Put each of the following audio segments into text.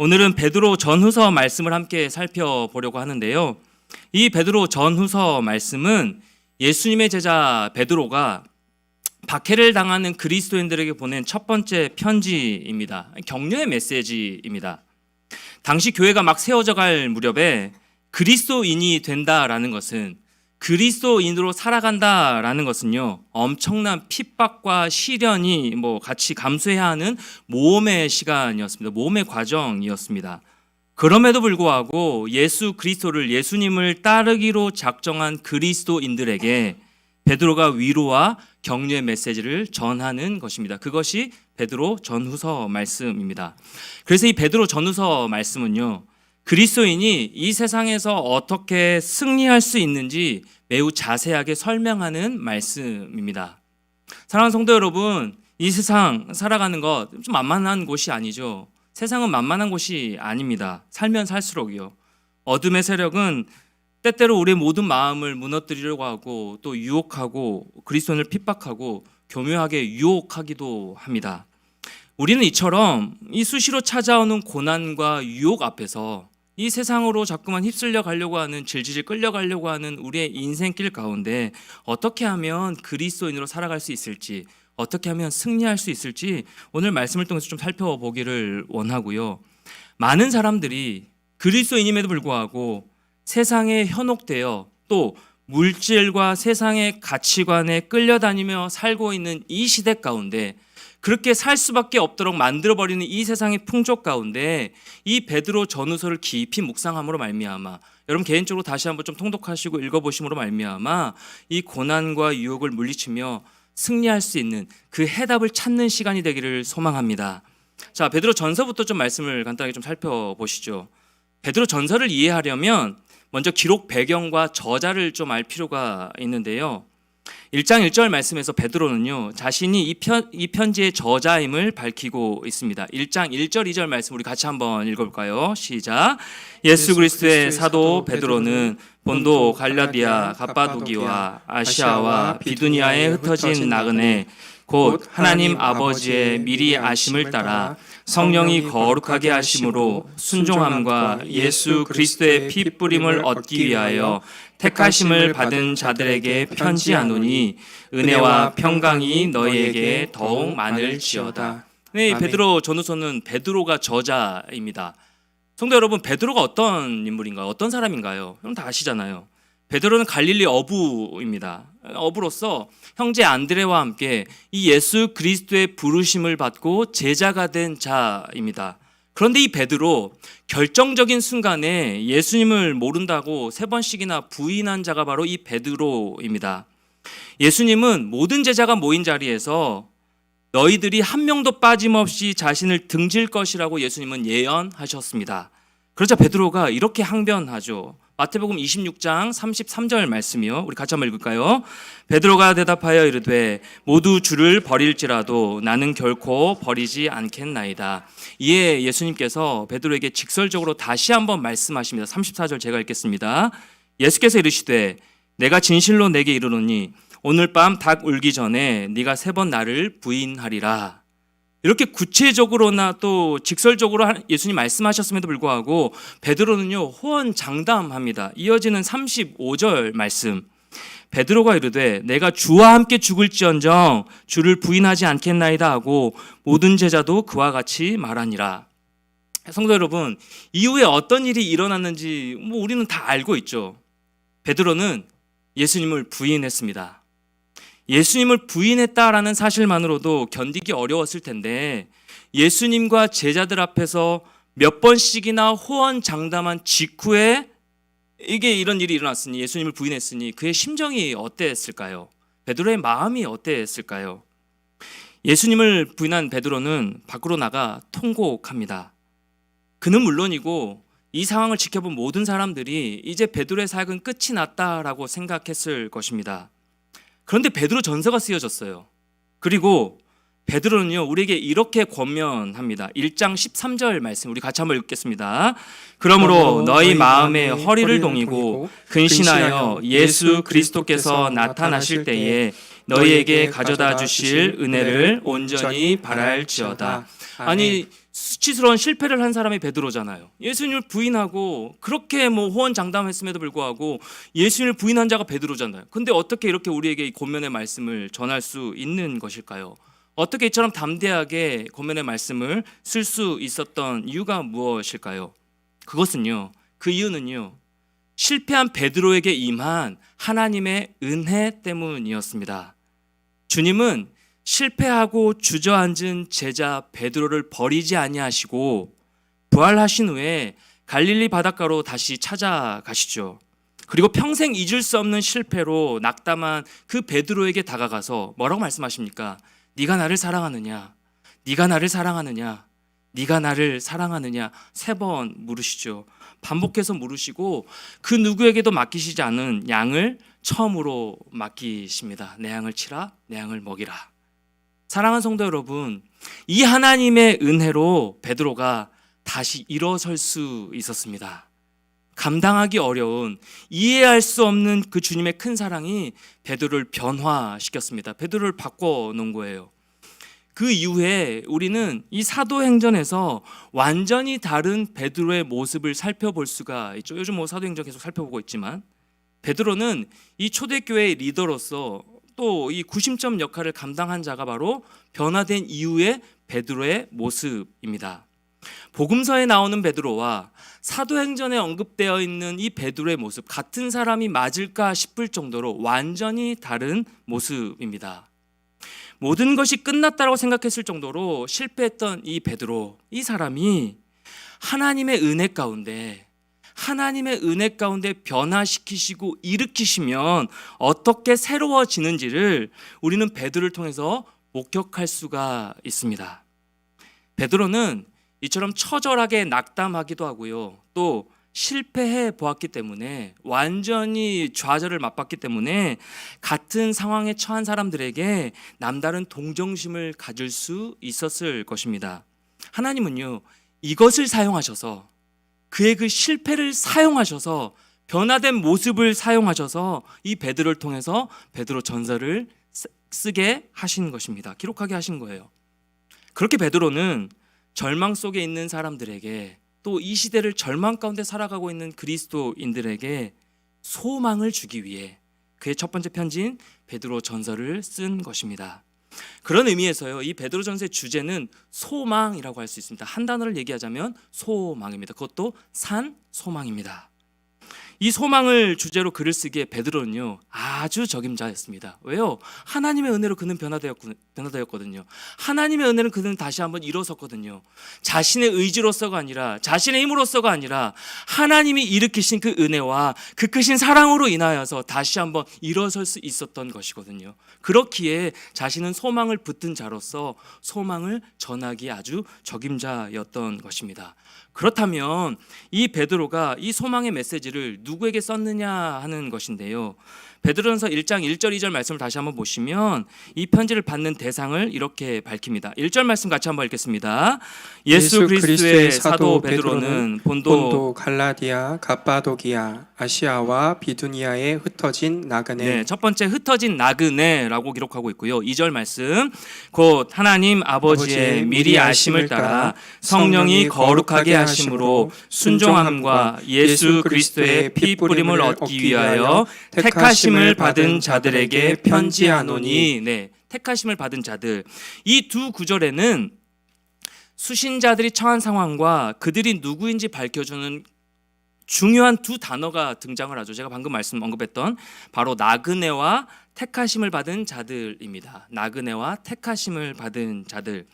오늘은 베드로 전후서 말씀을 함께 살펴보려고 하는데요. 이 베드로 전후서 말씀은 예수님의 제자 베드로가 박해를 당하는 그리스도인들에게 보낸 첫 번째 편지입니다. 격려의 메시지입니다. 당시 교회가 막 세워져 갈 무렵에 그리스도인이 된다라는 것은, 그리스도인으로 살아간다라는 것은요, 엄청난 핍박과 시련이 같이 감수해야 하는 모험의 시간이었습니다. 모험의 과정이었습니다. 그럼에도 불구하고 예수 그리스도를, 예수님을 따르기로 작정한 그리스도인들에게 베드로가 위로와 격려의 메시지를 전하는 것입니다. 그것이 베드로 전후서 말씀입니다. 그래서 이 베드로 전후서 말씀은요, 그리스도인이 이 세상에서 어떻게 승리할 수 있는지 매우 자세하게 설명하는 말씀입니다. 사랑하는 성도 여러분, 이 세상 살아가는 것 좀 만만한 곳이 아니죠. 세상은 만만한 곳이 아닙니다. 살면 살수록이요. 어둠의 세력은 때때로 우리의 모든 마음을 무너뜨리려고 하고, 또 유혹하고, 그리스도인을 핍박하고 교묘하게 유혹하기도 합니다. 우리는 이처럼 이 수시로 찾아오는 고난과 유혹 앞에서 이 세상으로 자꾸만 휩쓸려 가려고 하는, 질질 끌려가려고 하는 우리의 인생길 가운데 어떻게 하면 그리스도인으로 살아갈 수 있을지, 어떻게 하면 승리할 수 있을지 오늘 말씀을 통해서 좀 살펴보기를 원하고요. 많은 사람들이 그리스도인임에도 불구하고 세상에 현혹되어 또 물질과 세상의 가치관에 끌려다니며 살고 있는 이 시대 가운데, 그렇게 살 수밖에 없도록 만들어버리는 이 세상의 풍족 가운데 이 베드로 전후서를 깊이 묵상함으로 말미암아, 여러분 개인적으로 다시 한번 좀 통독하시고 읽어보심으로 말미암아 이 고난과 유혹을 물리치며 승리할 수 있는 그 해답을 찾는 시간이 되기를 소망합니다. 자, 베드로 전서부터 좀 말씀을 간단하게 좀 살펴보시죠. 베드로 전서를 이해하려면 먼저 기록 배경과 저자를 좀 알 필요가 있는데요. 1장 1절 말씀에서 베드로는요, 자신이 이 편지의 저자임을 밝히고 있습니다. 1장 1절 2절 말씀 우리 같이 한번 읽어볼까요? 시작. 예수 그리스도의 사도 베드로는 본도, 갈라디아, 갑바도기와 아시아와 비두니아에 흩어진 나그네 곧 하나님 아버지의 미리 아심을 따라 성령이 거룩하게 하심으로 순종함과 예수 그리스도의 피 뿌림을 얻기 위하여 택하심을 받은 자들에게 편지하노니 은혜와 평강이 너희에게 더욱 많을지어다. 네, 베드로 전후서는 베드로가 저자입니다. 성도 여러분, 베드로가 어떤 인물인가요? 어떤 사람인가요? 여러분 다 아시잖아요. 베드로는 갈릴리 어부입니다. 어부로서 형제 안드레와 함께 이 예수 그리스도의 부르심을 받고 제자가 된 자입니다. 그런데 이 베드로, 결정적인 순간에 예수님을 모른다고 3번씩이나 부인한 자가 바로 이 베드로입니다. 예수님은 모든 제자가 모인 자리에서 너희들이 한 명도 빠짐없이 자신을 등질 것이라고 예수님은 예언하셨습니다. 그러자 베드로가 이렇게 항변하죠. 마태복음 26장 33절 말씀이요. 우리 같이 한번 읽을까요? 베드로가 대답하여 이르되 모두 주를 버릴지라도 나는 결코 버리지 않겠나이다. 이에 예수님께서 베드로에게 직설적으로 다시 한번 말씀하십니다. 34절 제가 읽겠습니다. 예수께서 이르시되 내가 진실로 내게 이르노니 오늘 밤 닭 울기 전에 네가 3번 나를 부인하리라. 이렇게 구체적으로나 또 직설적으로 예수님 말씀하셨음에도 불구하고 베드로는요, 호언장담합니다. 이어지는 35절 말씀. 베드로가 이르되 내가 주와 함께 죽을지언정 주를 부인하지 않겠나이다 하고 모든 제자도 그와 같이 말하니라. 성도 여러분, 이후에 어떤 일이 일어났는지 우리는 다 알고 있죠. 베드로는 예수님을 부인했습니다. 예수님을 부인했다라는 사실만으로도 견디기 어려웠을 텐데, 예수님과 제자들 앞에서 몇 번씩이나 호언장담한 직후에 이게 이런 일이 일어났으니, 예수님을 부인했으니 그의 심정이 어땠을까요? 베드로의 마음이 어땠을까요? 예수님을 부인한 베드로는 밖으로 나가 통곡합니다. 그는 물론이고 이 상황을 지켜본 모든 사람들이 이제 베드로의 사역은 끝이 났다라고 생각했을 것입니다. 그런데 베드로 전서가 쓰여졌어요. 그리고 베드로는요, 우리에게 이렇게 권면합니다. 1장 13절 말씀 우리 같이 한번 읽겠습니다. 그러므로 너희 마음에 허리를 동이고 근신하여 예수 그리스도께서 나타나실 때에 너희에게 가져다 주실 은혜를 온전히 바랄지어다. 아니, 수치스러운 실패를 한 사람이 베드로잖아요. 예수님을 부인하고 그렇게 호언장담했음에도 불구하고 예수님을 부인한 자가 베드로잖아요. 근데 어떻게 이렇게 우리에게 이 권면의 말씀을 전할 수 있는 것일까요? 어떻게 이처럼 담대하게 권면의 말씀을 쓸 수 있었던 이유가 무엇일까요? 그 이유는요, 실패한 베드로에게 임한 하나님의 은혜 때문이었습니다. 주님은 실패하고 주저앉은 제자 베드로를 버리지 아니하시고 부활하신 후에 갈릴리 바닷가로 다시 찾아가시죠. 그리고 평생 잊을 수 없는 실패로 낙담한 그 베드로에게 다가가서 뭐라고 말씀하십니까? 네가 나를 사랑하느냐? 네가 나를 사랑하느냐? 네가 나를 사랑하느냐? 3번 물으시죠. 반복해서 물으시고 그 누구에게도 맡기시지 않은 양을 처음으로 맡기십니다. 내 양을 치라, 내 양을 먹이라. 사랑하는 성도 여러분, 이 하나님의 은혜로 베드로가 다시 일어설 수 있었습니다. 감당하기 어려운, 이해할 수 없는 그 주님의 큰 사랑이 베드로를 변화시켰습니다. 베드로를 바꿔놓은 거예요. 그 이후에 우리는 이 사도행전에서 완전히 다른 베드로의 모습을 살펴볼 수가 있죠. 요즘 사도행전 계속 살펴보고 있지만 베드로는 이 초대교회의 리더로서 또 이 구심점 역할을 감당한 자가 바로 변화된 이후의 베드로의 모습입니다. 복음서에 나오는 베드로와 사도행전에 언급되어 있는 이 베드로의 모습, 같은 사람이 맞을까 싶을 정도로 완전히 다른 모습입니다. 모든 것이 끝났다고 생각했을 정도로 실패했던 이 베드로, 이 사람이 하나님의 은혜 가운데 변화시키시고 일으키시면 어떻게 새로워지는지를 우리는 베드로를 통해서 목격할 수가 있습니다. 베드로는 이처럼 처절하게 낙담하기도 하고요, 또 실패해 보았기 때문에, 완전히 좌절을 맛봤기 때문에 같은 상황에 처한 사람들에게 남다른 동정심을 가질 수 있었을 것입니다. 하나님은요, 이것을 사용하셔서, 그의 그 실패를 사용하셔서, 변화된 모습을 사용하셔서 이 베드로를 통해서 베드로 전서를 쓰게 하신 것입니다. 기록하게 하신 거예요. 그렇게 베드로는 절망 속에 있는 사람들에게, 또 이 시대를 절망 가운데 살아가고 있는 그리스도인들에게 소망을 주기 위해 그의 첫 번째 편지인 베드로 전서를 쓴 것입니다. 그런 의미에서요, 이 베드로 전서의 주제는 소망이라고 할 수 있습니다. 한 단어를 얘기하자면 소망입니다. 그것도 산 소망입니다. 이 소망을 주제로 글을 쓰기에 베드로는요, 아주 적임자였습니다. 왜요? 하나님의 은혜로 그는 변화되었거든요. 하나님의 은혜는 그는 다시 한번 일어섰거든요. 자신의 의지로서가 아니라, 자신의 힘으로서가 아니라 하나님이 일으키신 그 은혜와 그 크신 사랑으로 인하여서 다시 한번 일어설 수 있었던 것이거든요. 그렇기에 자신은 소망을 붙든 자로서 소망을 전하기에 아주 적임자였던 것입니다. 그렇다면 이 베드로가 이 소망의 메시지를 누구에게 썼느냐 하는 것인데요, 베드로전서 1장 1절 2절 말씀을 다시 한번 보시면 이 편지를 받는 대상을 이렇게 밝힙니다. 1절 말씀 같이 한번 읽겠습니다. 예수 그리스도의 사도 베드로는 본도 갈라디아, 갑바도기아, 아시아와 비두니아에 흩어진 나그네. 첫 번째 흩어진 나그네라고 기록하고 있고요. 2절 말씀, 곧 하나님 아버지의 미리 아심을 따라 성령이 거룩하게 하심으로 순종함과 예수 그리스도의 피 뿌림을 얻기 위하여 택하심을 받은 자들에게 편지하노니. 택하심을 받은 자들. 이 두 구절에는 수신자들이 처한 상황과 그들이 누구인지 밝혀주는 중요한 두 단어가 등장을 하죠. 제가 방금 언급했던 바로 나그네와 택하심을 받은 자들입니다. 나그네와 택하심을 받은 자들.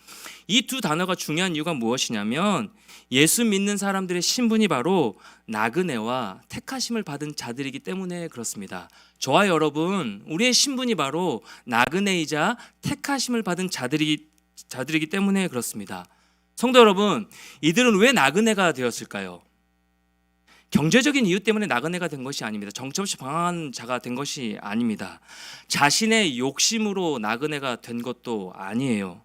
이 두 단어가 중요한 이유가 무엇이냐면, 예수 믿는 사람들의 신분이 바로 나그네와 택하심을 받은 자들이기 때문에 그렇습니다. 저와 여러분, 우리의 신분이 바로 나그네이자 택하심을 받은 자들이기 때문에 그렇습니다. 성도 여러분, 이들은 왜 나그네가 되었을까요? 경제적인 이유 때문에 나그네가 된 것이 아닙니다. 정처없이 방황한 자가 된 것이 아닙니다. 자신의 욕심으로 나그네가 된 것도 아니에요.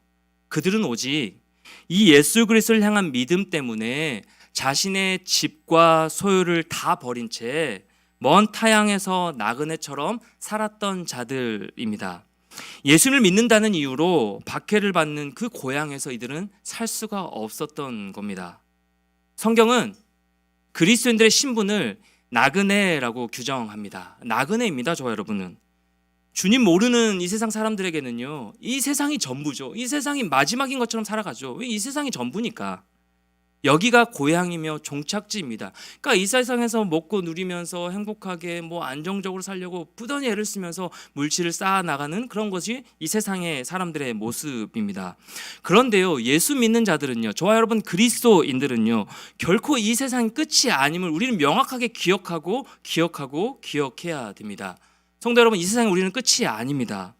그들은 오직 이 예수 그리스도를 향한 믿음 때문에 자신의 집과 소유를 다 버린 채 먼 타향에서 나그네처럼 살았던 자들입니다. 예수를 믿는다는 이유로 박해를 받는 그 고향에서 이들은 살 수가 없었던 겁니다. 성경은 그리스도인들의 신분을 나그네라고 규정합니다. 나그네입니다, 저와 여러분은. 주님 모르는 이 세상 사람들에게는요, 이 세상이 전부죠. 이 세상이 마지막인 것처럼 살아가죠. 왜? 이 세상이 전부니까. 여기가 고향이며 종착지입니다. 그러니까 이 세상에서 먹고 누리면서 행복하게 안정적으로 살려고 부단히 애를 쓰면서 물질을 쌓아 나가는 그런 것이 이 세상의 사람들의 모습입니다. 그런데요, 예수 믿는 자들은요, 저와 여러분 그리스도인들은요, 결코 이 세상이 끝이 아님을 우리는 명확하게 기억해야 됩니다. 성도 여러분, 이 세상에 우리는 끝이 아닙니다.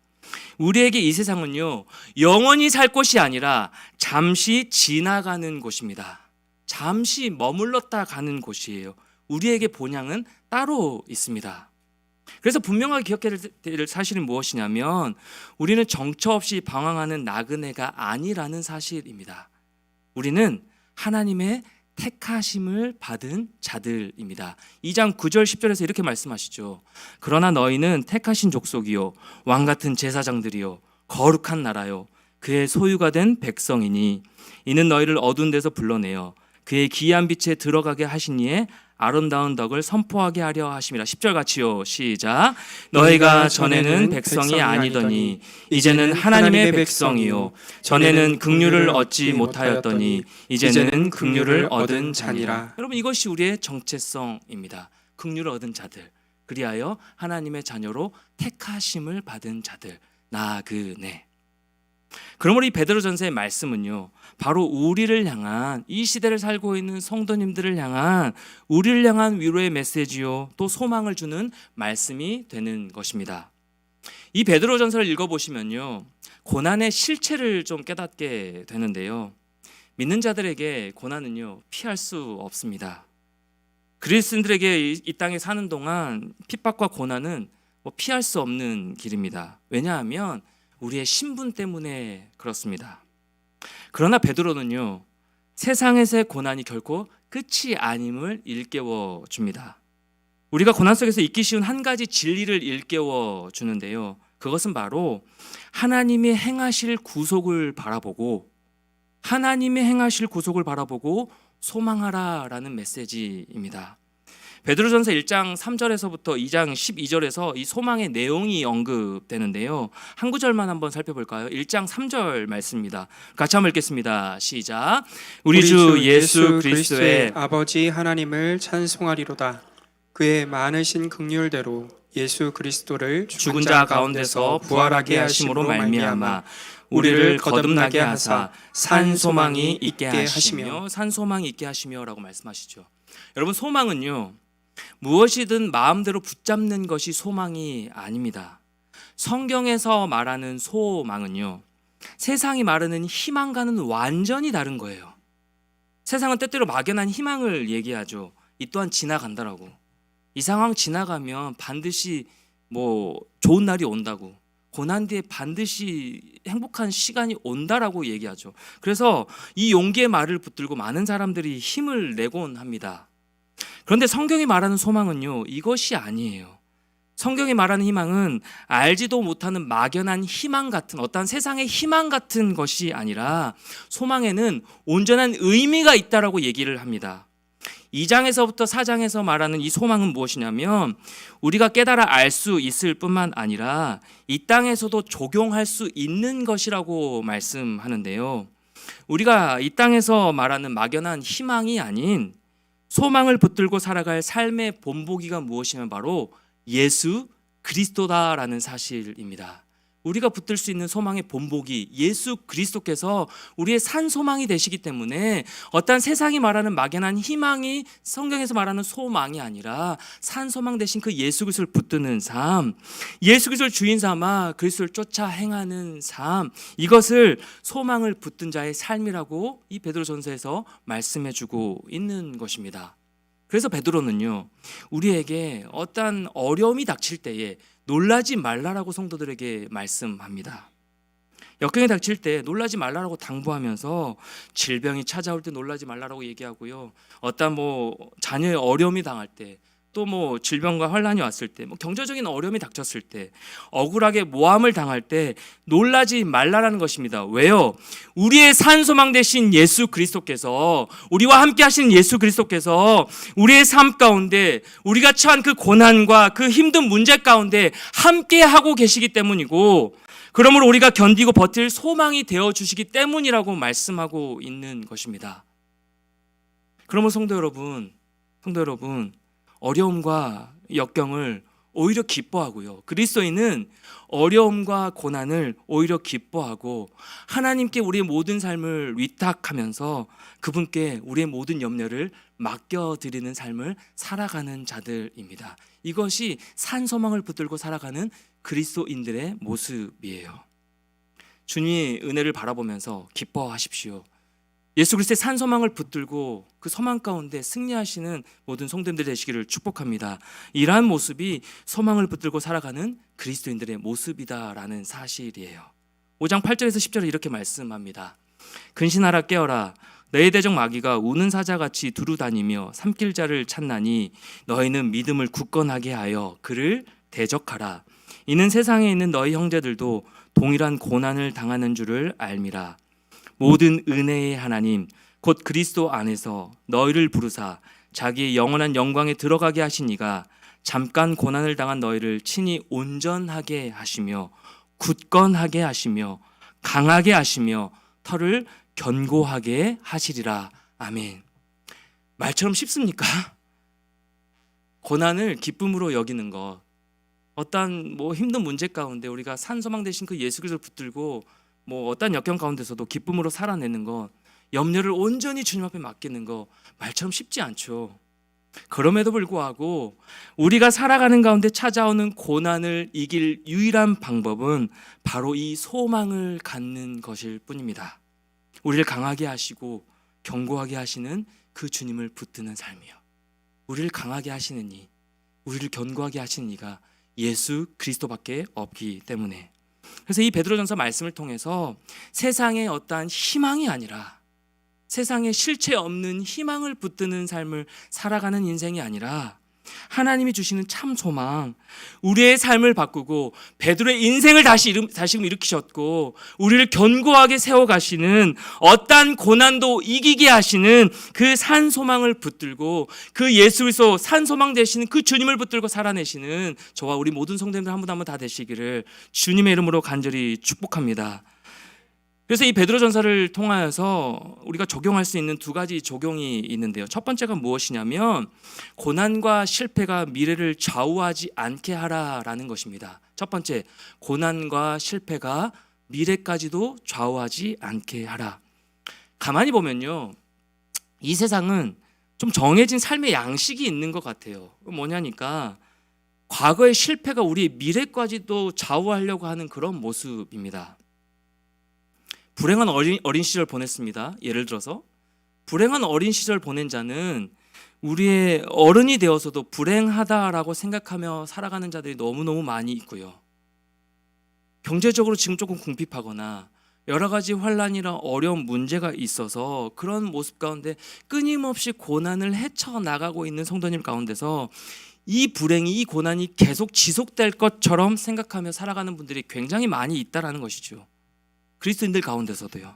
우리에게 이 세상은요, 영원히 살 곳이 아니라 잠시 지나가는 곳입니다. 잠시 머물렀다 가는 곳이에요. 우리에게 본향은 따로 있습니다. 그래서 분명하게 기억해야 될 사실은 무엇이냐면 우리는 정처 없이 방황하는 나그네가 아니라는 사실입니다. 우리는 하나님의 택하심을 받은 자들입니다. 2장 9절 10절에서 이렇게 말씀하시죠. 그러나 너희는 택하신 족속이요 왕같은 제사장들이요 거룩한 나라요 그의 소유가 된 백성이니 이는 너희를 어두운 데서 불러내어 그의 기이한 빛에 들어가게 하시니에 아름다운 덕을 선포하게 하려 하심이라. 10절 같이요. 시작. 너희가 전에는 백성이 아니더니 이제는 하나님의 백성이요 전에는 긍휼을 얻지 못하였더니 이제는 긍휼을 얻은 자니라. 여러분, 이것이 우리의 정체성입니다. 긍휼을 얻은 자들, 그리하여 하나님의 자녀로 택하심을 받은 자들, 나그네. 그러므로 이 베드로전서의 말씀은요, 바로 우리를 향한, 이 시대를 살고 있는 성도님들을 향한, 우리를 향한 위로의 메시지요 또 소망을 주는 말씀이 되는 것입니다. 이 베드로전서를 읽어보시면요, 고난의 실체를 좀 깨닫게 되는데요, 믿는 자들에게 고난은요 피할 수 없습니다. 그리스도인들에게 이 땅에 사는 동안 핍박과 고난은 피할 수 없는 길입니다. 왜냐하면 우리의 신분 때문에 그렇습니다. 그러나 베드로는요, 세상에서의 고난이 결코 끝이 아님을 일깨워 줍니다. 우리가 고난 속에서 잊기 쉬운 한 가지 진리를 일깨워 주는데요, 그것은 바로 하나님이 행하실 구속을 바라보고 소망하라라는 메시지입니다. 베드로전서 1장 3절에서부터 2장 12절에서 이 소망의 내용이 언급되는데요, 한 구절만 한번 살펴볼까요? 1장 3절 말씀입니다. 같이 한번 읽겠습니다. 시작. 우리 주 예수 그리스도의 아버지 하나님을 찬송하리로다. 그의 많으신 긍휼대로 예수 그리스도를 죽은 자 가운데서 부활하게 하심으로 말미암아 우리를 거듭나게 하사 산 소망이 있게 하시며라고 말씀하시죠. 여러분, 소망은요, 무엇이든 마음대로 붙잡는 것이 소망이 아닙니다. 성경에서 말하는 소망은요, 세상이 말하는 희망과는 완전히 다른 거예요. 세상은 때때로 막연한 희망을 얘기하죠. 이 또한 지나간다라고. 이 상황 지나가면 반드시 좋은 날이 온다고, 고난 뒤에 반드시 행복한 시간이 온다라고 얘기하죠. 그래서 이 용기의 말을 붙들고 많은 사람들이 힘을 내곤 합니다. 그런데 성경이 말하는 소망은요, 이것이 아니에요. 성경이 말하는 희망은 알지도 못하는 막연한 희망 같은, 어떤 세상의 희망 같은 것이 아니라 소망에는 온전한 의미가 있다라고 얘기를 합니다. 2장에서부터 4장에서 말하는 이 소망은 무엇이냐면 우리가 깨달아 알 수 있을 뿐만 아니라 이 땅에서도 적용할 수 있는 것이라고 말씀하는데요, 우리가 이 땅에서 말하는 막연한 희망이 아닌 소망을 붙들고 살아갈 삶의 본보기가 무엇이냐면 바로 예수 그리스도다라는 사실입니다. 우리가 붙들 수 있는 소망의 본보기, 예수 그리스도께서 우리의 산 소망이 되시기 때문에 어떤 세상이 말하는 막연한 희망이 성경에서 말하는 소망이 아니라 산 소망 되신 그 예수 그리스도를 붙드는 삶, 예수 그리스도를 주인 삼아 그리스도를 쫓아 행하는 삶, 이것을 소망을 붙든 자의 삶이라고 이 베드로전서에서 말씀해주고 있는 것입니다. 그래서 베드로는요, 우리에게 어떤 어려움이 닥칠 때에 놀라지 말라라고 성도들에게 말씀합니다. 역경이 닥칠 때 놀라지 말라라고 당부하면서 질병이 찾아올 때 놀라지 말라라고 얘기하고요, 어떤 자녀의 어려움이 당할 때 또 뭐 질병과 환란이 왔을 때, 뭐 경제적인 어려움이 닥쳤을 때, 억울하게 모함을 당할 때 놀라지 말라라는 것입니다. 왜요? 우리의 산 소망 되신 예수 그리스도께서, 우리와 함께 하시는 예수 그리스도께서 우리의 삶 가운데 우리가 처한 그 고난과 그 힘든 문제 가운데 함께 하고 계시기 때문이고, 그러므로 우리가 견디고 버틸 소망이 되어 주시기 때문이라고 말씀하고 있는 것입니다. 그러면 성도 여러분, 어려움과 역경을 오히려 기뻐하고요. 그리스도인은 어려움과 고난을 오히려 기뻐하고 하나님께 우리의 모든 삶을 위탁하면서 그분께 우리의 모든 염려를 맡겨드리는 삶을 살아가는 자들입니다. 이것이 산 소망을 붙들고 살아가는 그리스도인들의 모습이에요. 주님의 은혜를 바라보면서 기뻐하십시오. 예수 그리스도의 산 소망을 붙들고 그 소망 가운데 승리하시는 모든 성도님들 되시기를 축복합니다. 이러한 모습이 소망을 붙들고 살아가는 그리스도인들의 모습이다라는 사실이에요. 5장 8절에서 10절에 이렇게 말씀합니다. 근신하라 깨어라 너희 대적 마귀가 우는 사자같이 두루다니며 삼킬 자를 찾나니 너희는 믿음을 굳건하게 하여 그를 대적하라. 이는 세상에 있는 너희 형제들도 동일한 고난을 당하는 줄을 알미라. 모든 은혜의 하나님 곧 그리스도 안에서 너희를 부르사 자기의 영원한 영광에 들어가게 하신 이가 잠깐 고난을 당한 너희를 친히 온전하게 하시며 굳건하게 하시며 강하게 하시며 털을 견고하게 하시리라. 아멘. 말처럼 쉽습니까? 고난을 기쁨으로 여기는 것, 어떠한 힘든 문제 가운데 우리가 산 소망 되신 그 예수 그리스도를 붙들고 어떤 역경 가운데서도 기쁨으로 살아내는 것, 염려를 온전히 주님 앞에 맡기는 것 말처럼 쉽지 않죠. 그럼에도 불구하고 우리가 살아가는 가운데 찾아오는 고난을 이길 유일한 방법은 바로 이 소망을 갖는 것일 뿐입니다. 우리를 강하게 하시고 견고하게 하시는 그 주님을 붙드는 삶이요. 우리를 강하게 하시는 이, 우리를 견고하게 하시는 이가 예수 그리스도밖에 없기 때문에, 그래서 이 베드로전서 말씀을 통해서 세상의 어떠한 희망이 아니라, 세상에 실체 없는 희망을 붙드는 삶을 살아가는 인생이 아니라 하나님이 주시는 참 소망, 우리의 삶을 바꾸고 베드로의 인생을 다시금 일으키셨고 우리를 견고하게 세워가시는, 어떠한 고난도 이기게 하시는 그 산 소망을 붙들고 그 예수 그리스도 산 소망 되시는 그 주님을 붙들고 살아내시는 저와 우리 모든 성도님들 한 분 한 분 다 되시기를 주님의 이름으로 간절히 축복합니다. 그래서 이 베드로전서를 통하여서 우리가 적용할 수 있는 두 가지 적용이 있는데요. 첫 번째가 무엇이냐면 고난과 실패가 미래를 좌우하지 않게 하라라는 것입니다. 첫 번째, 고난과 실패가 미래까지도 좌우하지 않게 하라. 가만히 보면요, 이 세상은 좀 정해진 삶의 양식이 있는 것 같아요. 뭐냐니까 과거의 실패가 우리 미래까지도 좌우하려고 하는 그런 모습입니다. 불행한 어린 시절 보냈습니다. 예를 들어서 불행한 어린 시절 보낸 자는 우리의 어른이 되어서도 불행하다라고 생각하며 살아가는 자들이 너무너무 많이 있고요. 경제적으로 지금 조금 궁핍하거나 여러 가지 환란이나 어려운 문제가 있어서 그런 모습 가운데 끊임없이 고난을 헤쳐나가고 있는 성도님 가운데서 이 불행이, 이 고난이 계속 지속될 것처럼 생각하며 살아가는 분들이 굉장히 많이 있다라는 것이죠. 그리스도인들 가운데서도요.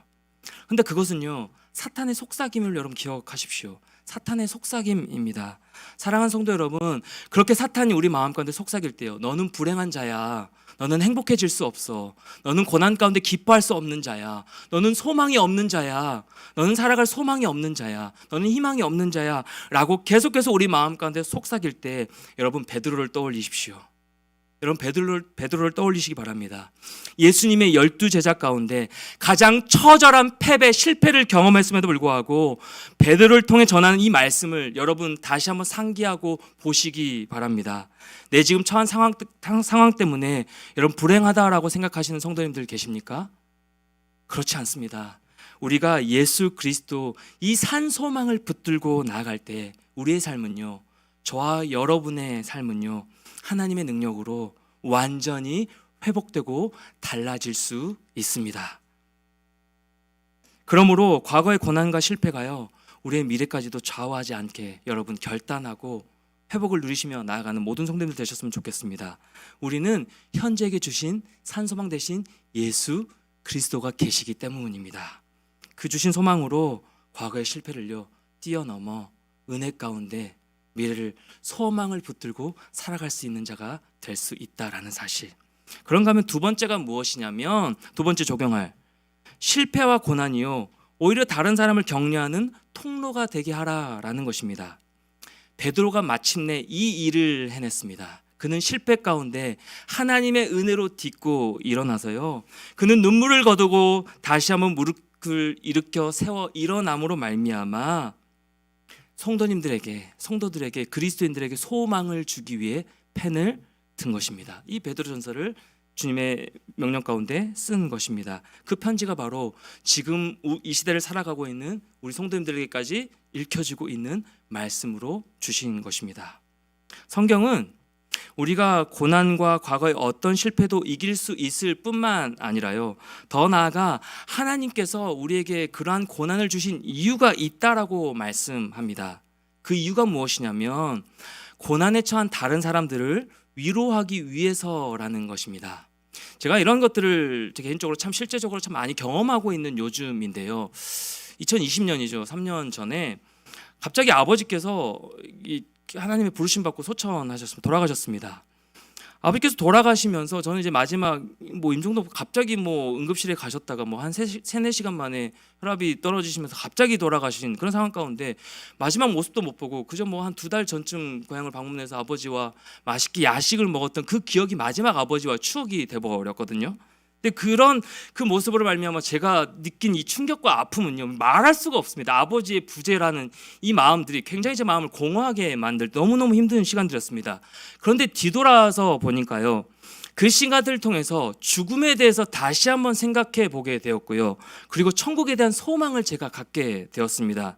근데 그것은요, 사탄의 속삭임을 여러분 기억하십시오. 사탄의 속삭임입니다. 사랑하는 성도 여러분, 그렇게 사탄이 우리 마음 가운데 속삭일 때요, 너는 불행한 자야, 너는 행복해질 수 없어, 너는 고난 가운데 기뻐할 수 없는 자야, 너는 소망이 없는 자야, 너는 살아갈 소망이 없는 자야, 너는 희망이 없는 자야 라고 계속해서 우리 마음 가운데 속삭일 때 여러분 베드로를 떠올리십시오. 여러분 베드로를 떠올리시기 바랍니다. 예수님의 12제자 가운데 가장 처절한 패배, 실패를 경험했음에도 불구하고 베드로를 통해 전하는 이 말씀을 여러분 다시 한번 상기하고 보시기 바랍니다. 내 지금 처한 상황 때문에 여러분 불행하다라고 생각하시는 성도님들 계십니까? 그렇지 않습니다. 우리가 예수 그리스도 이 산 소망을 붙들고 나아갈 때 우리의 삶은요, 저와 여러분의 삶은요, 하나님의 능력으로 완전히 회복되고 달라질 수 있습니다. 그러므로 과거의 고난과 실패가요, 우리의 미래까지도 좌우하지 않게 여러분 결단하고 회복을 누리시며 나아가는 모든 성도님들 되셨으면 좋겠습니다. 우리는 현재에게 주신 산소망 대신 예수 그리스도가 계시기 때문입니다. 그 주신 소망으로 과거의 실패를요 뛰어넘어 은혜 가운데 미래를 소망을 붙들고 살아갈 수 있는 자가 될 수 있다라는 사실. 그런가 하면 두 번째가 무엇이냐면, 두 번째 적용할 실패와 고난이요 오히려 다른 사람을 격려하는 통로가 되게 하라라는 것입니다. 베드로가 마침내 이 일을 해냈습니다. 그는 실패 가운데 하나님의 은혜로 딛고 일어나서요, 그는 눈물을 거두고 다시 한번 무릎을 일으켜 세워 일어남으로 말미암아 성도들에게 그리스도인들에게 소망을 주기 위해 펜을 든 것입니다. 이 베드로전서를 주님의 명령 가운데 쓴 것입니다. 그 편지가 바로 지금 이 시대를 살아가고 있는 우리 성도님들에게까지 읽혀지고 있는 말씀으로 주신 것입니다. 성경은 우리가 고난과 과거의 어떤 실패도 이길 수 있을 뿐만 아니라요, 더 나아가 하나님께서 우리에게 그러한 고난을 주신 이유가 있다라고 말씀합니다. 그 이유가 무엇이냐면 고난에 처한 다른 사람들을 위로하기 위해서라는 것입니다. 제가 이런 것들을 개인적으로 참 실제적으로 참 많이 경험하고 있는 요즘인데요, 2020년이죠. 3년 전에 갑자기 아버지께서 하나님의 부르심 받고 소천하셨습니다. 돌아가셨습니다. 아버지께서 돌아가시면서 저는 이제 마지막 임종도 갑자기 응급실에 가셨다가 한 3-4시간 만에 혈압이 떨어지시면서 갑자기 돌아가신 그런 상황 가운데 마지막 모습도 못 보고 그저 한 2달 전쯤 고향을 방문해서 아버지와 맛있게 야식을 먹었던 그 기억이 마지막 아버지와 추억이 돼버렸거든요. 근데 그 모습으로 말미암아 제가 느낀 이 충격과 아픔은요 말할 수가 없습니다. 아버지의 부재라는 이 마음들이 굉장히 제 마음을 공허하게 만들 너무너무 힘든 시간들이었습니다. 그런데 뒤돌아서 보니까요, 그 시간들을 통해서 죽음에 대해서 다시 한번 생각해 보게 되었고요, 그리고 천국에 대한 소망을 제가 갖게 되었습니다.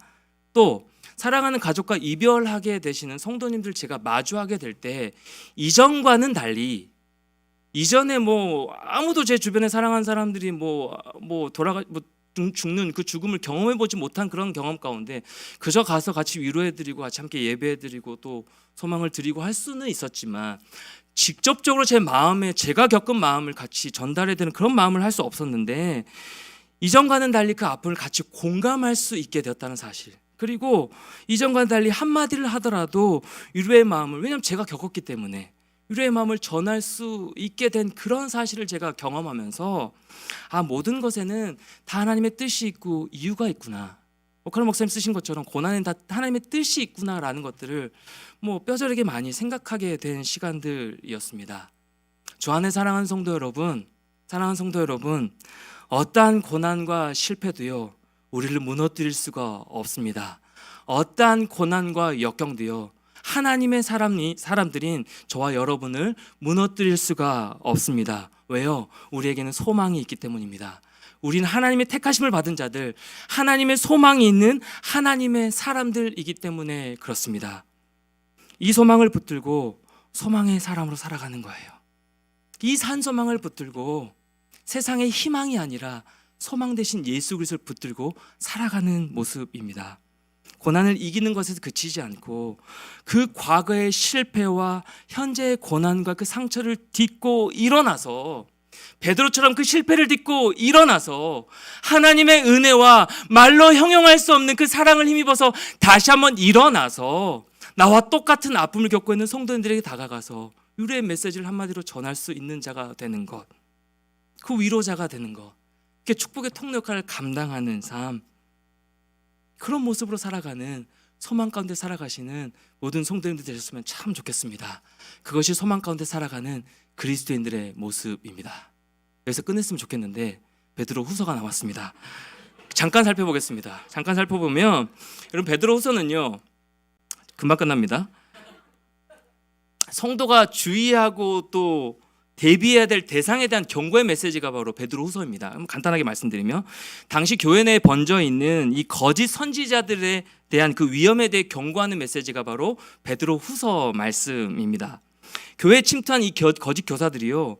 또 사랑하는 가족과 이별하게 되시는 성도님들 제가 마주하게 될 때 이전과는 달리, 이전에 아무도 제 주변에 사랑하는 사람들이 죽는 그 죽음을 경험해 보지 못한 그런 경험 가운데 그저 가서 같이 위로해드리고 같이 함께 예배해드리고 또 소망을 드리고 할 수는 있었지만 직접적으로 제 마음에 제가 겪은 마음을 같이 전달해드리는 그런 마음을 할 수 없었는데, 이전과는 달리 그 아픔을 같이 공감할 수 있게 되었다는 사실, 그리고 이전과는 달리 한마디를 하더라도 위로의 마음을, 왜냐하면 제가 겪었기 때문에 위로의 마음을 전할 수 있게 된 그런 사실을 제가 경험하면서 모든 것에는 다 하나님의 뜻이 있고 이유가 있구나, 오카노 목사님 쓰신 것처럼 고난에는 다 하나님의 뜻이 있구나라는 것들을 뼈저리게 많이 생각하게 된 시간들이었습니다. 주 안에 사랑하는 성도 여러분, 어떠한 고난과 실패도요 우리를 무너뜨릴 수가 없습니다. 어떠한 고난과 역경도요 하나님의 사람들인 저와 여러분을 무너뜨릴 수가 없습니다. 왜요? 우리에게는 소망이 있기 때문입니다. 우리는 하나님의 택하심을 받은 자들, 하나님의 소망이 있는 하나님의 사람들이기 때문에 그렇습니다. 이 소망을 붙들고 소망의 사람으로 살아가는 거예요. 이 산 소망을 붙들고 세상의 희망이 아니라 소망 대신 예수 그리스도를 붙들고 살아가는 모습입니다. 고난을 이기는 것에서 그치지 않고 그 과거의 실패와 현재의 고난과 그 상처를 딛고 일어나서, 베드로처럼 그 실패를 딛고 일어나서 하나님의 은혜와 말로 형용할 수 없는 그 사랑을 힘입어서 다시 한번 일어나서 나와 똑같은 아픔을 겪고 있는 성도님들에게 다가가서 위로의 메시지를 한마디로 전할 수 있는 자가 되는 것, 그 위로자가 되는 것, 그 축복의 통로 역할을 감당하는 삶, 그런 모습으로 살아가는, 소망 가운데 살아가시는 모든 성도님들 되셨으면 참 좋겠습니다. 그것이 소망 가운데 살아가는 그리스도인들의 모습입니다. 여기서 끝냈으면 좋겠는데 베드로 후서가 나왔습니다. 잠깐 살펴보겠습니다. 잠깐 살펴보면 여러분, 베드로 후서는요 금방 끝납니다. 성도가 주의하고 또 대비해야 될 대상에 대한 경고의 메시지가 바로 베드로 후서입니다. 간단하게 말씀드리면 당시 교회 내에 번져 있는 이 거짓 선지자들에 대한 그 위험에 대해 경고하는 메시지가 바로 베드로 후서 말씀입니다. 교회에 침투한 이 거짓 교사들이요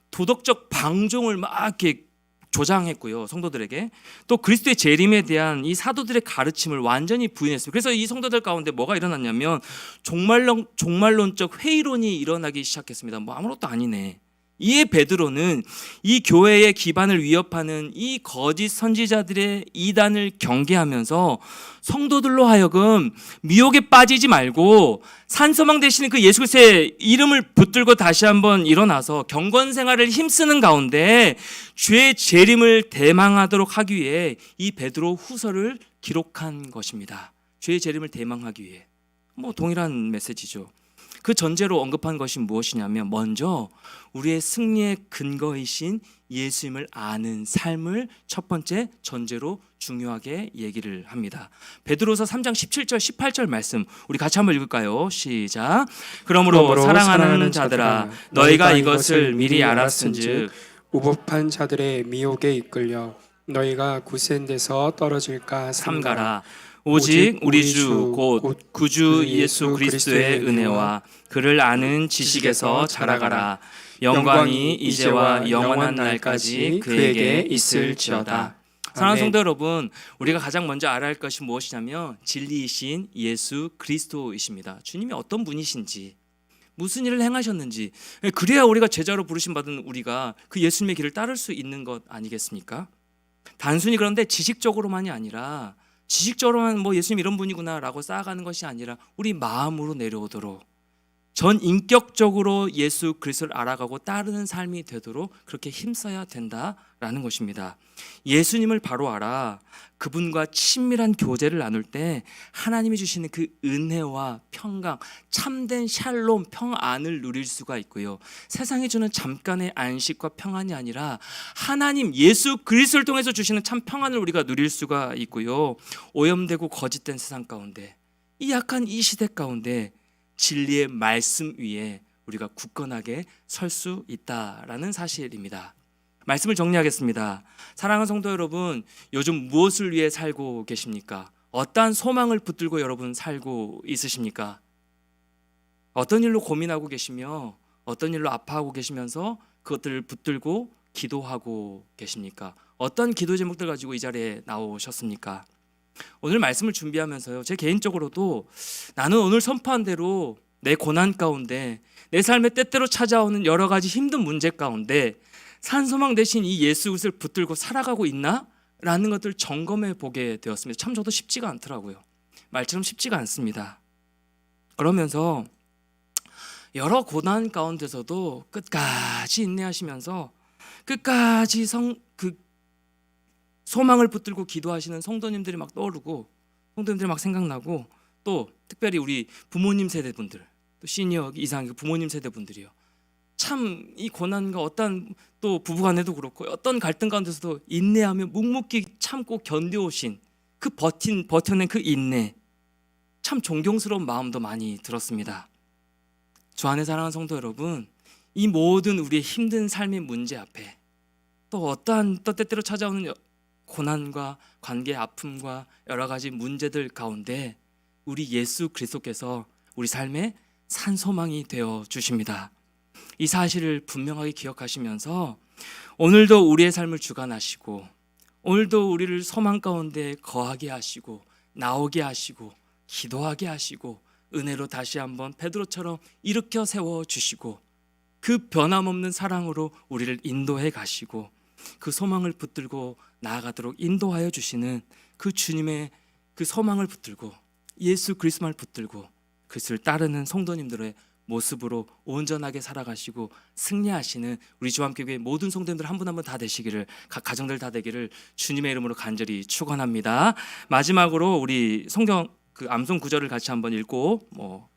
도덕적 방종을 막 이렇게 조장했고요, 성도들에게. 또 그리스도의 재림에 대한 이 사도들의 가르침을 완전히 부인했습니다. 그래서 이 성도들 가운데 뭐가 일어났냐면 종말론적 회의론이 일어나기 시작했습니다. 뭐 아무것도 아니네. 이에 베드로는 이 교회의 기반을 위협하는 이 거짓 선지자들의 이단을 경계하면서 성도들로 하여금 미혹에 빠지지 말고 산소망 되시는 그 예수 그리스도의 이름을 붙들고 다시 한번 일어나서 경건 생활을 힘쓰는 가운데 죄의 재림을 대망하도록 하기 위해 이 베드로 후서를 기록한 것입니다. 죄의 재림을 대망하기 위해. 뭐 동일한 메시지죠. 그 전제로 언급한 것이 무엇이냐면 먼저 우리의 승리의 근거이신 예수님을 아는 삶을 첫 번째 전제로 중요하게 얘기를 합니다. 베드로서 3장 17절 18절 말씀 우리 같이 한번 읽을까요? 시작. 그러므로 사랑하는 자들아 너희가 이것을 미리 알았은즉 우법한 자들의 미혹에 이끌려 너희가 굳센 데서 떨어질까 삼가라. 오직 우리 주 곧 구주 예수 그리스도의 은혜와 그를 아는 지식에서 자라가라. 영광이 이제와 영원한 날까지 그에게 있을지어다. 사랑하는 성도 여러분, 우리가 가장 먼저 알아야 할 것이 무엇이냐면 진리이신 예수 그리스도이십니다. 주님이 어떤 분이신지, 무슨 일을 행하셨는지, 그래야 우리가 제자로 부르심 받은 우리가 그 예수님의 길을 따를 수 있는 것 아니겠습니까? 단순히 그런데 지식적으로만이 아니라 지식적으로만 뭐 예수님 이런 분이구나라고 쌓아가는 것이 아니라 우리 마음으로 내려오도록 전 인격적으로 예수 그리스도를 알아가고 따르는 삶이 되도록 그렇게 힘써야 된다라는 것입니다. 예수님을 바로 알아 그분과 친밀한 교제를 나눌 때 하나님이 주시는 그 은혜와 평강, 참된 샬롬, 평안을 누릴 수가 있고요. 세상이 주는 잠깐의 안식과 평안이 아니라 하나님 예수 그리스도를 통해서 주시는 참 평안을 우리가 누릴 수가 있고요. 오염되고 거짓된 세상 가운데 이 약한 이 시대 가운데 진리의 말씀 위에 우리가 굳건하게 설 수 있다라는 사실입니다. 말씀을 정리하겠습니다. 사랑하는 성도 여러분, 요즘 무엇을 위해 살고 계십니까? 어떠한 소망을 붙들고 여러분 살고 있으십니까? 어떤 일로 고민하고 계시며 어떤 일로 아파하고 계시면서 그것들을 붙들고 기도하고 계십니까? 어떤 기도 제목들 가지고 이 자리에 나오셨습니까? 오늘 말씀을 준비하면서요, 제 개인적으로도 나는 오늘 선포한 대로 내 고난 가운데 내 삶에 때때로 찾아오는 여러 가지 힘든 문제 가운데 산소망 대신 이 예수 그리스도를 붙들고 살아가고 있나? 라는 것들을 점검해 보게 되었습니다. 참 저도 쉽지가 않더라고요. 말처럼 쉽지가 않습니다. 그러면서 여러 고난 가운데서도 끝까지 인내하시면서 끝까지 소망을 붙들고 기도하시는 성도님들이 막 떠오르고 성도님들이 막 생각나고 또 특별히 우리 부모님 세대분들 또 시니어 이상 부모님 세대분들이요. 참 이 고난과 어떤 또 부부간에도 그렇고 어떤 갈등 가운데서도 인내하며 묵묵히 참고 견뎌오신 그 버텨낸 그 인내 참 존경스러운 마음도 많이 들었습니다. 주 안에 사랑하는 성도 여러분, 이 모든 우리의 힘든 삶의 문제 앞에 또 어떠한 또 때때로 찾아오는 고난과 관계 아픔과 여러 가지 문제들 가운데 우리 예수 그리스도께서 우리 삶의 산소망이 되어 주십니다. 이 사실을 분명하게 기억하시면서 오늘도 우리의 삶을 주관하시고 오늘도 우리를 소망 가운데 거하게 하시고 나오게 하시고 기도하게 하시고 은혜로 다시 한번 베드로처럼 일으켜 세워 주시고 그 변함없는 사랑으로 우리를 인도해 가시고 그 소망을 붙들고 나아가도록 인도하여 주시는 그 주님의 그 소망을 붙들고 예수 그리스도를 붙들고 그것을 따르는 성도님들의 모습으로 온전하게 살아가시고 승리하시는 우리 주함교회 모든 성도님들 한 분 한 분 다 되시기를, 각 가정들 다 되기를 주님의 이름으로 간절히 축원합니다. 마지막으로 우리 성경 그 암송 구절을 같이 한번 읽고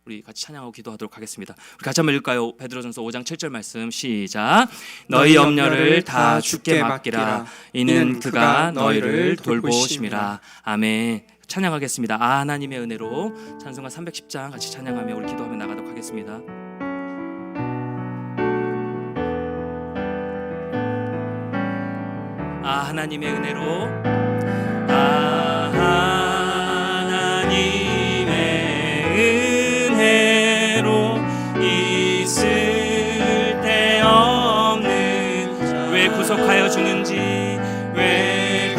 우리 같이 찬양하고 기도하도록 하겠습니다. 우리 같이 한번 읽을까요? 베드로전서 5장 7절 말씀 시작. 너희 염려를 다 주께 맡기라. 이는 그가 너희를 돌보심이라. 아멘. 찬양하겠습니다. 하나님의 은혜로 찬송가 310장 같이 찬양하며 우리 기도하며 나가도록 하겠습니다. 하나님의 은혜로 하나님의 은혜로 있을 데 없는 왜 구속하여 주는지 왜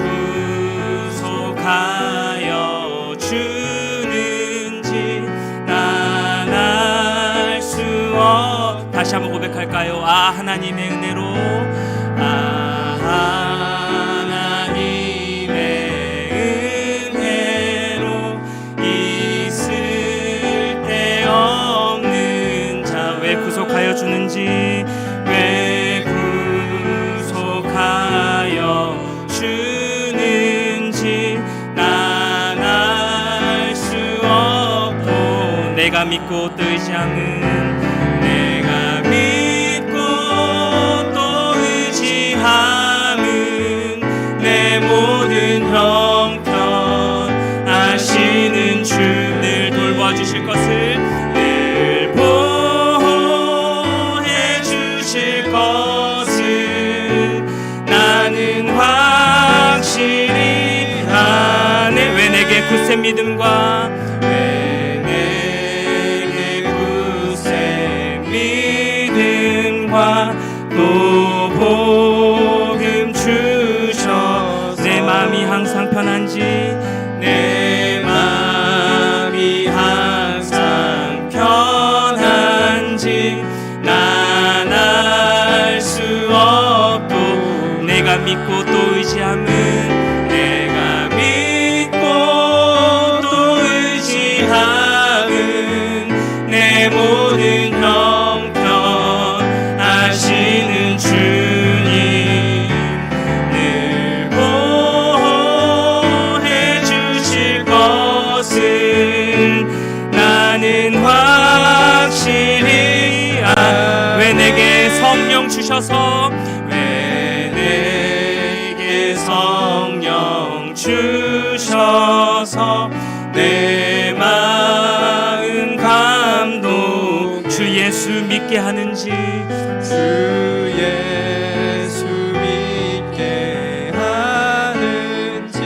구속하여 주는지 난 알 수 없. 다시 한번 고백할까요? 아 하나님의 은혜로, 아 하나님의 은혜로 있을 데 없는 자. 왜 구속하여 주는지, 왜 구속하여 주는지 난 알 수 없고, 내가 믿고 또 의지함은, 내가 믿고 또 의지함은 내 모든 형편 아시는 주, 늘 돌봐주실 것을, 늘 보호해 주실 것을 나는 확실히 아네. 왜 내게 굳센 믿음과, 왜 내게 굳센 믿음과 또 복음 주셔. 내 마음이 항상 편한지, 내 마음이 항상 편한지 난 알 수 없고, 내가 믿고 또 의지함은, 내가 믿고 또 의지함은 내 모든 형편 아시는 주님, 늘 보호해 주실 것을 나는 확실히 왜 내게 성령 주셔서, 왜 내게 성령 주셔서 내 마음 감동, 주 예수 믿게 하는지, 주 예수 믿게 하는지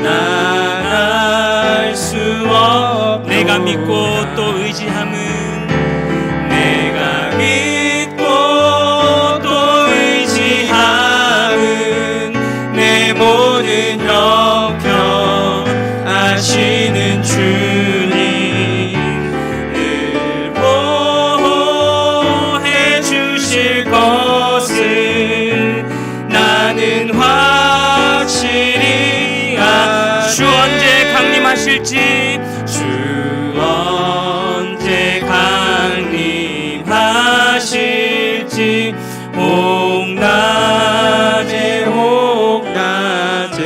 난 알 수 없. 내가 믿고 또 의지함은, 내가 믿고 또 의지함은 내 모든 형편 아시는 주님, 늘 보호해 주실 것을 나는 확실히 주 언제 강림하실지, 주 언제 강림하실지 홍낮에 홍낮에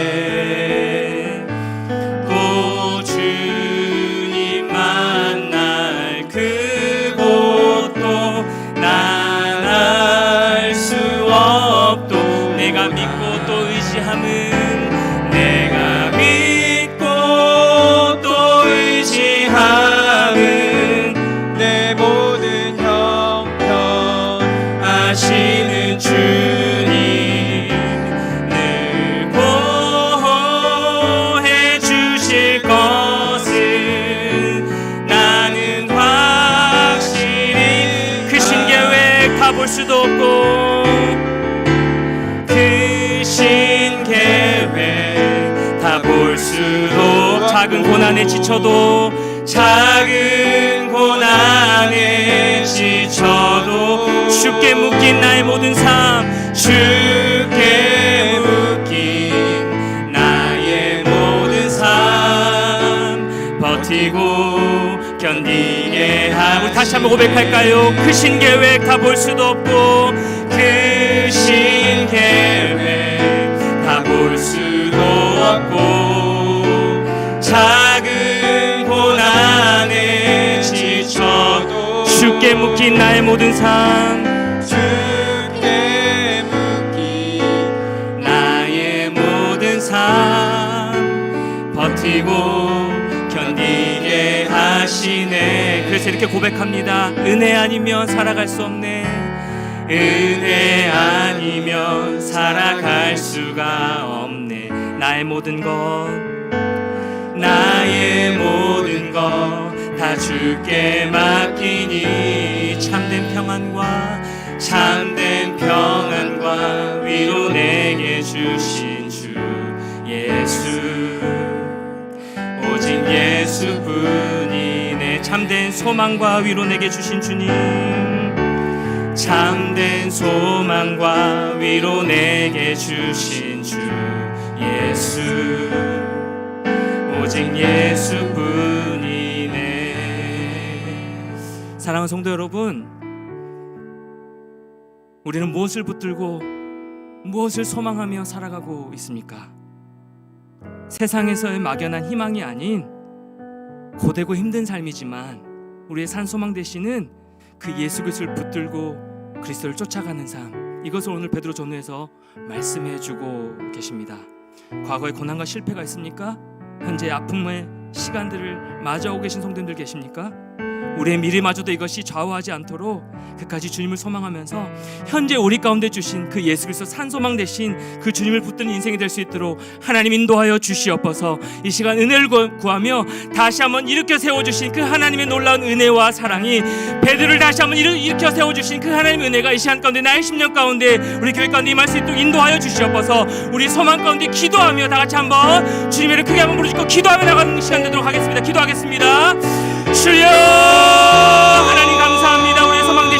또 주님 만날 그곳도 난 알 수 없도, 내가 믿고 또 의지함은, 내가 믿고 또 의지함은 내 모든 형편 아시는 주님, 늘 보호해 주실 것을 나는 확실히. 크신 계획 다 볼 수도 없고, 크신 계획 다 볼 수도, 작은 고난에 지쳐도, 작은 고난에 지쳐도 주께 묶인 나의 모든 삶, 주께 묶인 나의 모든 삶 버티고 견디게 하고. 다시 한번 고백할까요? 크신 계획 다 볼 수도 없고, 크신 계획 다 볼 수도 없고, 작은 고난에 지쳐도 주께 묶인 나의 모든 삶, 주께 묶인 나의 모든 삶 버티고 견디게 하시네. 그래서 이렇게 고백합니다. 은혜 아니면 살아갈 수 없네. 은혜 아니면 살아갈 수가 없네. 나의 모든 것, 나의 모든 것 다 주께 맡기니, 참된 평안과 참된 평안과 위로 내게 주신 예수뿐이네. 참된 소망과 위로 내게 주신 주님, 참된 소망과 위로 내게 주신 주 예수, 오직 예수뿐이네. 사랑하는 성도 여러분, 우리는 무엇을 붙들고 무엇을 소망하며 살아가고 있습니까? 세상에서의 막연한 희망이 아닌 고되고 힘든 삶이지만 우리의 산소망 되시는 그 예수 그리스도를 붙들고 그리스도를 쫓아가는 삶, 이것을 오늘 베드로 전후에서 말씀해 주고 계십니다. 과거에 고난과 실패가 있습니까? 현재 아픔의 시간들을 맞아오고 계신 성도님들 계십니까? 우리의 미래마저도 이것이 좌우하지 않도록 끝까지 주님을 소망하면서 현재 우리 가운데 주신 그 예수 그리스도 산소망 되신 그 주님을 붙드는 인생이 될 수 있도록 하나님 인도하여 주시옵소서. 이 시간 은혜를 구하며 다시 한번 일으켜 세워주신 그 하나님의 놀라운 은혜와 사랑이, 베드로를 다시 한번 일으켜 세워주신 그 하나님의 은혜가 이 시간 가운데, 나의 심령 가운데, 우리 교회 가운데 임할 수 있도록 인도하여 주시옵소서. 우리 소망 가운데 기도하며 다 같이 한번 주님의 이름을 크게 한번 부르짖고 기도하며 나가는 시간 되도록 하겠습니다. 기도하겠습니다.